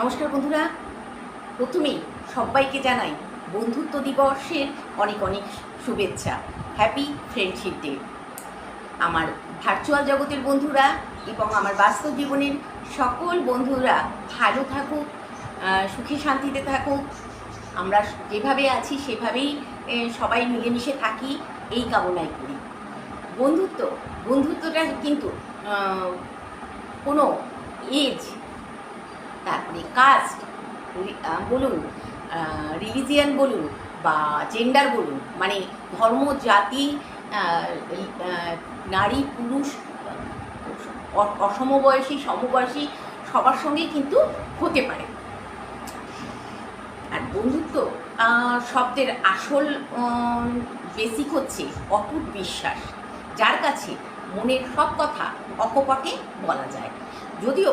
নমস্কার বন্ধুরা, প্রথমেই সবাইকে জানাই বন্ধুত্ব দিবসের অনেক অনেক শুভেচ্ছা। Happy friendship day. আমার ভার্চুয়াল জগতের বন্ধুরা এবং আমার বাস্তব জীবনের সকল বন্ধুরা ভালো থাকুক, সুখে শান্তিতে থাকুক। আমরা যেভাবে আছি সেভাবেই সবাই মিলেমিশে থাকি, এই কামনাই করি। বন্ধুত্বটা কিন্তু কোনো এজ, তারপরে কাস্ট বলুন, রিলিজিয়ান বলুন বা জেন্ডার বলুন, মানে ধর্ম, জাতি, নারী পুরুষ, অসমবয়সী সমবয়সী সবার সঙ্গেই কিন্তু হতে পারে। আর বন্ধুত্ব শব্দের আসল বেসিক হচ্ছে অটুট বিশ্বাস, যার কাছে মনের সব কথা অকপটে বলা যায়। যদিও